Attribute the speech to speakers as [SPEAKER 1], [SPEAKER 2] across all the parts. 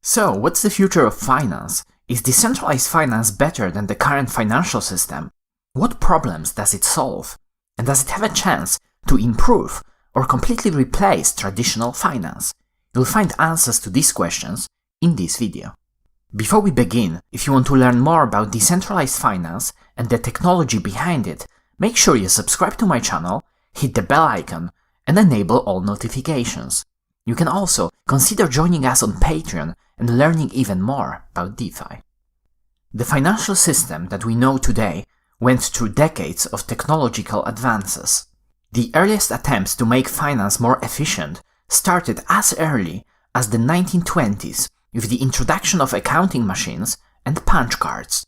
[SPEAKER 1] So, what's the future of finance? Is decentralized finance better than the current financial system? What problems does it solve? And does it have a chance to improve or completely replace traditional finance? You'll find answers to these questions in this video. Before we begin, if you want to learn more about decentralized finance and the technology behind it, make sure you subscribe to my channel, hit the bell icon, and enable all notifications. You can also consider joining us on Patreon and learning even more about DeFi. The financial system that we know today went through decades of technological advances. The earliest attempts to make finance more efficient started as early as the 1920s with the introduction of accounting machines and punch cards.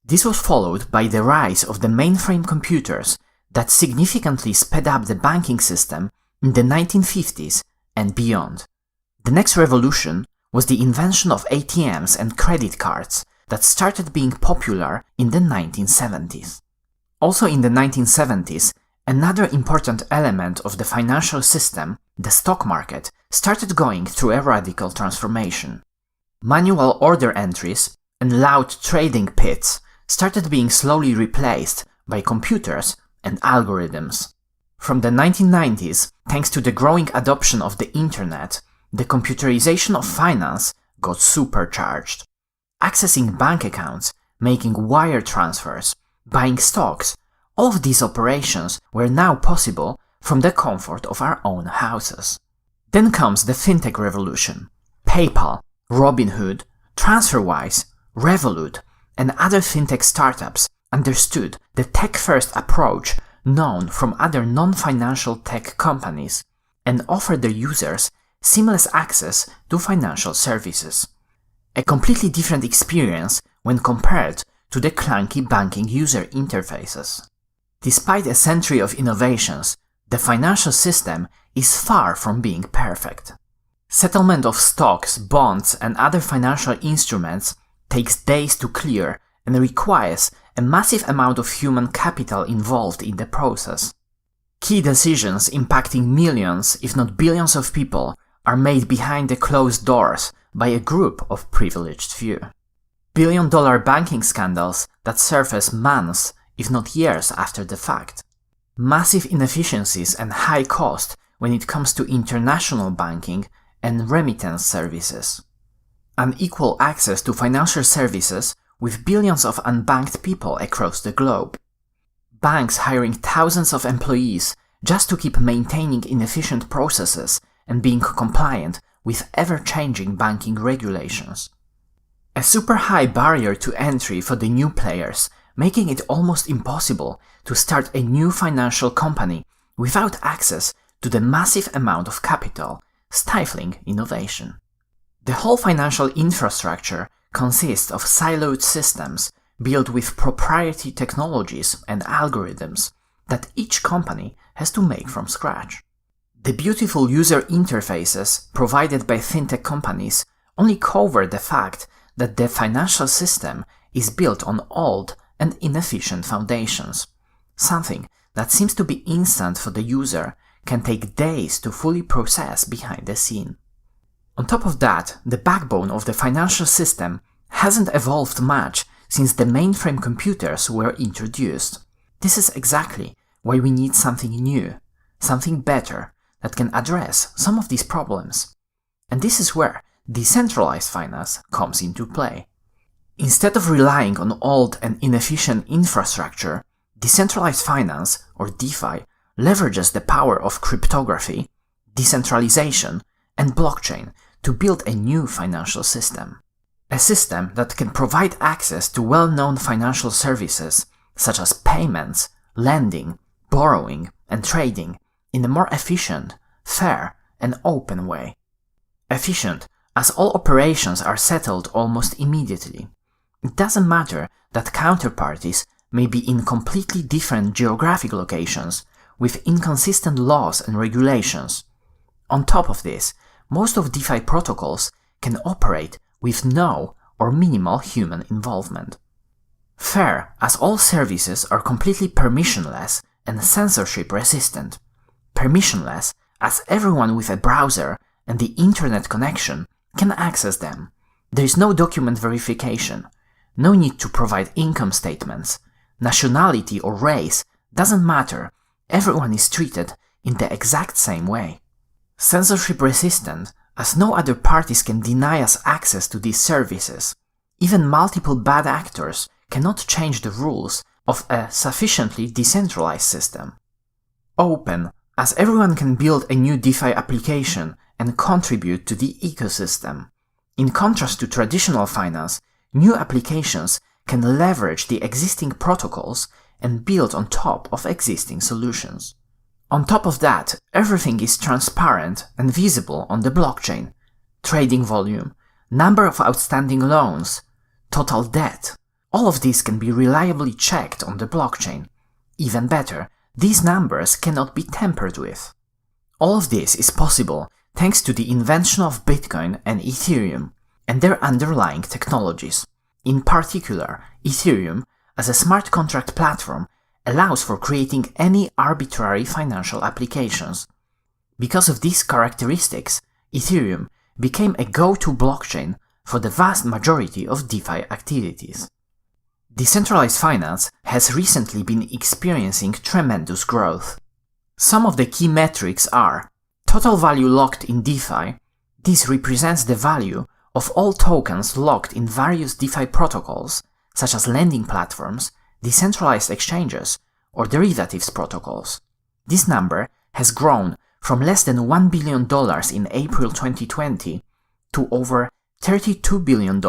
[SPEAKER 1] This was followed by the rise of the mainframe computers that significantly sped up the banking system in the 1950s and beyond. The next revolution was the invention of ATMs and credit cards that started being popular in the 1970s. Also in the 1970s, another important element of the financial system, the stock market, started going through a radical transformation. Manual order entries and loud trading pits started being slowly replaced by computers and algorithms. From the 1990s, thanks to the growing adoption of the internet, the computerization of finance got supercharged. Accessing bank accounts, making wire transfers, buying stocks, all of these operations were now possible from the comfort of our own houses. Then comes the fintech revolution. PayPal, Robinhood, TransferWise, Revolut, and other fintech startups understood the tech-first approach known from other non-financial tech companies and offered their users seamless access to financial services. A completely different experience when compared to the clunky banking user interfaces. Despite a century of innovations, the financial system is far from being perfect. Settlement of stocks, bonds, and other financial instruments takes days to clear and requires a massive amount of human capital involved in the process. Key decisions impacting millions, if not billions of people are made behind the closed doors by a group of privileged few. Billion-dollar banking scandals that surface months, if not years after the fact. Massive inefficiencies and high cost when it comes to international banking and remittance services. Unequal access to financial services with billions of unbanked people across the globe. Banks hiring thousands of employees just to keep maintaining inefficient processes and being compliant with ever-changing banking regulations. A super high barrier to entry for the new players, making it almost impossible to start a new financial company without access to the massive amount of capital, stifling innovation. The whole financial infrastructure consists of siloed systems built with proprietary technologies and algorithms that each company has to make from scratch. The beautiful user interfaces provided by fintech companies only cover the fact that the financial system is built on old and inefficient foundations. Something that seems to be instant for the user can take days to fully process behind the scene. On top of that, the backbone of the financial system hasn't evolved much since the mainframe computers were introduced. This is exactly why we need something new, something better, that can address some of these problems. And this is where decentralized finance comes into play. Instead of relying on old and inefficient infrastructure, decentralized finance, or DeFi, leverages the power of cryptography, decentralization, and blockchain to build a new financial system. A system that can provide access to well-known financial services such as payments, lending, borrowing, and trading in a more efficient, fair, and open way. Efficient, as all operations are settled almost immediately. It doesn't matter that counterparties may be in completely different geographic locations with inconsistent laws and regulations. On top of this, most of DeFi protocols can operate with no or minimal human involvement. Fair, as all services are completely permissionless and censorship resistant. Permissionless, as everyone with a browser and the internet connection can access them, There is no document verification, no need to provide income statements, nationality or race doesn't matter, everyone is treated in the exact same way. Censorship resistant, as no other parties can deny us access to these services. Even multiple bad actors cannot change the rules of a sufficiently decentralized system. Open, as everyone can build a new DeFi application and contribute to the ecosystem. In contrast to traditional finance, new applications can leverage the existing protocols and build on top of existing solutions. On top of that, everything is transparent and visible on the blockchain. Trading volume, number of outstanding loans, total debt, all of these can be reliably checked on the blockchain. Even better, these numbers cannot be tampered with. All of this is possible thanks to the invention of Bitcoin and Ethereum and their underlying technologies. In particular, Ethereum, as a smart contract platform, allows for creating any arbitrary financial applications. Because of these characteristics, Ethereum became a go-to blockchain for the vast majority of DeFi activities. Decentralized finance has recently been experiencing tremendous growth. Some of the key metrics are total value locked in DeFi. This represents the value of all tokens locked in various DeFi protocols, such as lending platforms, decentralized exchanges, or derivatives protocols. This number has grown from less than $1 billion in April 2020 to over $32 billion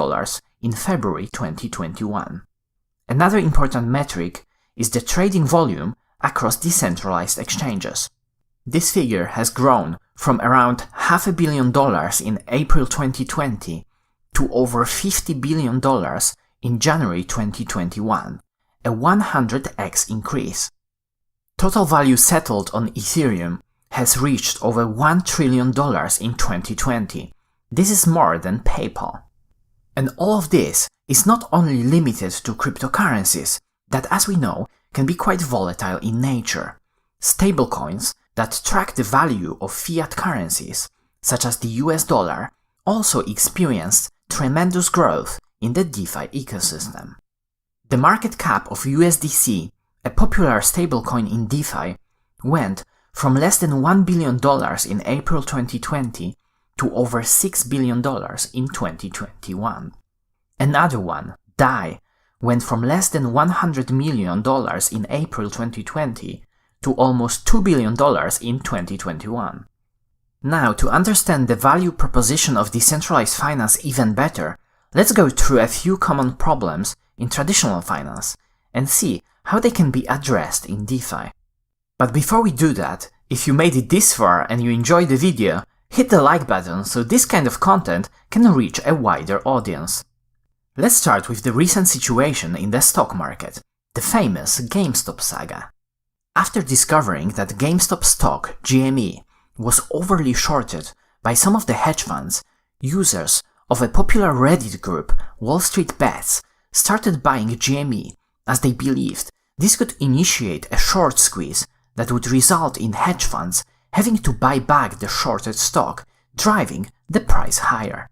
[SPEAKER 1] in February 2021. Another important metric is the trading volume across decentralized exchanges. This figure has grown from around $500 million in April 2020 to over $50 billion in January 2021, a 100x increase. Total value settled on Ethereum has reached over $1 trillion in 2020. This is more than PayPal. And all of this is not only limited to cryptocurrencies that, as we know, can be quite volatile in nature. Stablecoins that track the value of fiat currencies, such as the US dollar, also experienced tremendous growth in the DeFi ecosystem. The market cap of USDC, a popular stablecoin in DeFi, went from less than $1 billion in April 2020 to over $6 billion in 2021. Another one, DAI, went from less than $100 million in April 2020 to almost $2 billion in 2021. Now, to understand the value proposition of decentralized finance even better, let's go through a few common problems in traditional finance and see how they can be addressed in DeFi. But before we do that, if you made it this far and you enjoyed the video, hit the like button so this kind of content can reach a wider audience. Let's start with the recent situation in the stock market, the famous GameStop saga. After discovering that GameStop stock, GME, was overly shorted by some of the hedge funds, users of a popular Reddit group, Wall Street Bets, started buying GME as they believed this could initiate a short squeeze that would result in hedge funds having to buy back the shorted stock, driving the price higher.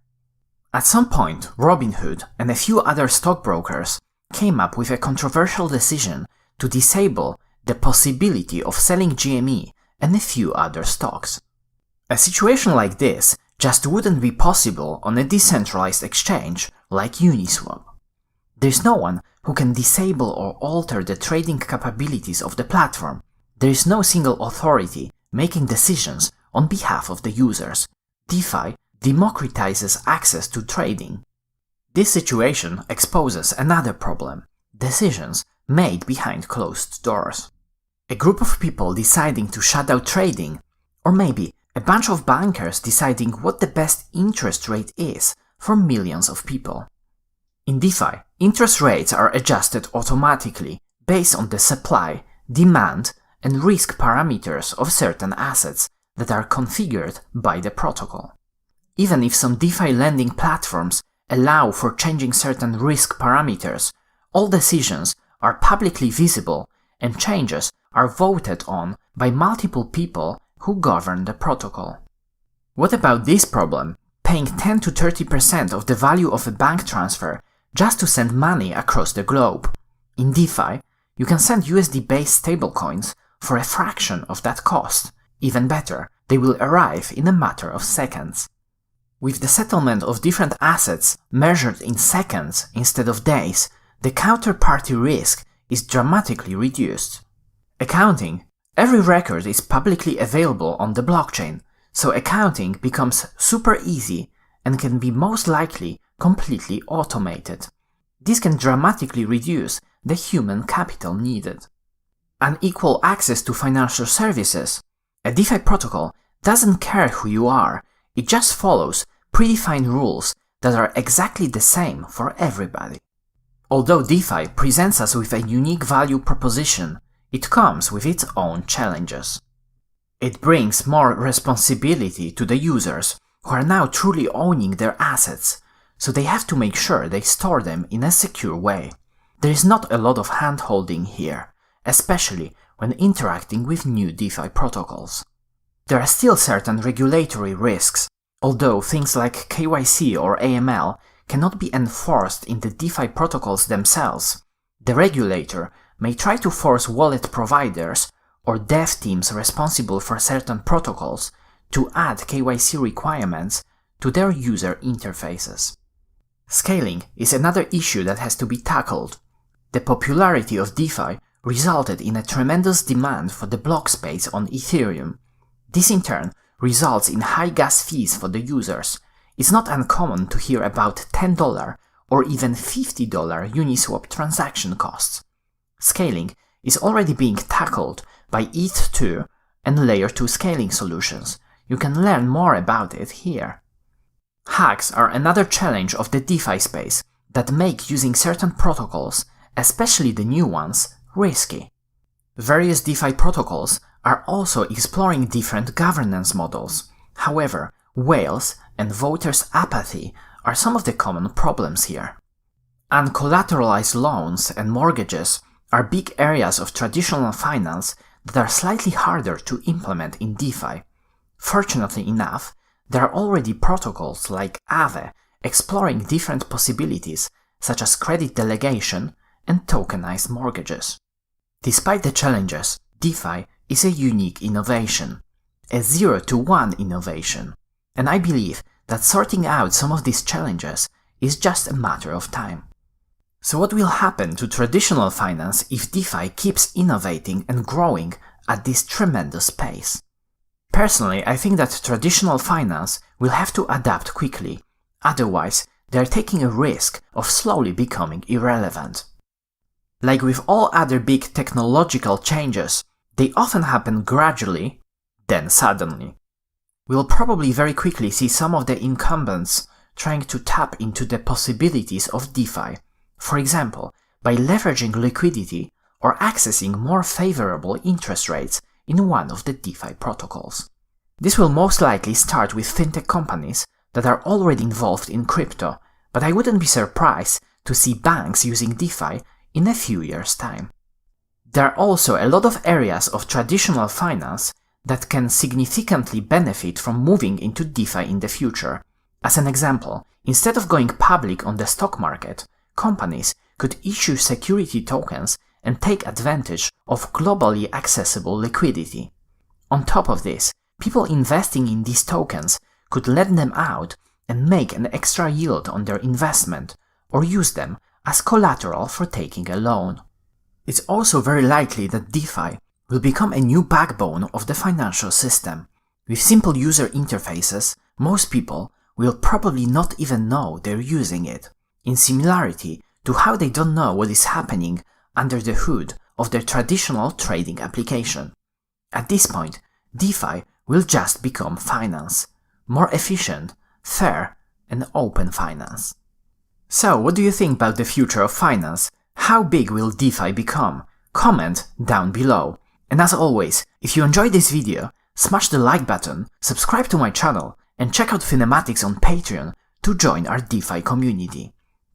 [SPEAKER 1] At some point, Robinhood and a few other stockbrokers came up with a controversial decision to disable the possibility of selling GME and a few other stocks. A situation like this just wouldn't be possible on a decentralized exchange like Uniswap. There's no one who can disable or alter the trading capabilities of the platform. There is no single authority making decisions on behalf of the users. DeFi democratizes access to trading. This situation exposes another problem: decisions made behind closed doors. A group of people deciding to shut down trading, or maybe a bunch of bankers deciding what the best interest rate is for millions of people. In DeFi, interest rates are adjusted automatically based on the supply, demand, and risk parameters of certain assets that are configured by the protocol. Even if some DeFi lending platforms allow for changing certain risk parameters, all decisions are publicly visible and changes are voted on by multiple people who govern the protocol. What about this problem? paying 10 to 30% of the value of a bank transfer just to send money across the globe. In DeFi, you can send USD-based stablecoins for a fraction of that cost. Even better, they will arrive in a matter of seconds. With the settlement of different assets measured in seconds instead of days, the counterparty risk is dramatically reduced. Accounting. Every record is publicly available on the blockchain, so accounting becomes super easy and can be most likely completely automated. This can dramatically reduce the human capital needed. Unequal access to financial services. A DeFi protocol doesn't care who you are, it just follows predefined rules that are exactly the same for everybody. Although DeFi presents us with a unique value proposition, it comes with its own challenges. It brings more responsibility to the users, who are now truly owning their assets, so they have to make sure they store them in a secure way. There is not a lot of hand-holding here, especially when interacting with new DeFi protocols. There are still certain regulatory risks, although things like KYC or AML cannot be enforced in the DeFi protocols themselves. The regulator may try to force wallet providers or dev teams responsible for certain protocols to add KYC requirements to their user interfaces. Scaling is another issue that has to be tackled. The popularity of DeFi resulted in a tremendous demand for the block space on Ethereum. This in turn results in high gas fees for the users. It's not uncommon to hear about $10 or even $50 Uniswap transaction costs. Scaling is already being tackled by ETH2 and Layer 2 scaling solutions. You can learn more about it here. Hacks are another challenge of the DeFi space that make using certain protocols, especially the new ones, risky. Various DeFi protocols are also exploring different governance models. However, whales and voters' apathy are some of the common problems here. Uncollateralized loans and mortgages are big areas of traditional finance that are slightly harder to implement in DeFi. Fortunately enough, there are already protocols like Aave exploring different possibilities such as credit delegation and tokenized mortgages. Despite the challenges, DeFi is a unique innovation, a 0-to-1 innovation, and I believe that sorting out some of these challenges is just a matter of time. So what will happen to traditional finance if DeFi keeps innovating and growing at this tremendous pace? Personally, I think that traditional finance will have to adapt quickly, otherwise they are taking a risk of slowly becoming irrelevant. Like with all other big technological changes, they often happen gradually, then suddenly. We'll probably very quickly see some of the incumbents trying to tap into the possibilities of DeFi, for example, by leveraging liquidity or accessing more favorable interest rates in one of the DeFi protocols. This will most likely start with fintech companies that are already involved in crypto, but I wouldn't be surprised to see banks using DeFi in a few years' time. There are also a lot of areas of traditional finance that can significantly benefit from moving into DeFi in the future. As an example, instead of going public on the stock market, companies could issue security tokens and take advantage of globally accessible liquidity. On top of this, people investing in these tokens could lend them out and make an extra yield on their investment, or use them as collateral for taking a loan. It's also very likely that DeFi will become a new backbone of the financial system. With simple user interfaces, most people will probably not even know they're using it, in similarity to how they don't know what is happening under the hood of their traditional trading application. At this point, DeFi will just become finance, more efficient, fair, and open finance. So, what do you think about the future of finance? How big will DeFi become? Comment down below. And as always, if you enjoyed this video, smash the like button, subscribe to my channel, and check out Finematics on Patreon to join our DeFi community.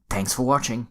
[SPEAKER 1] Thanks for watching.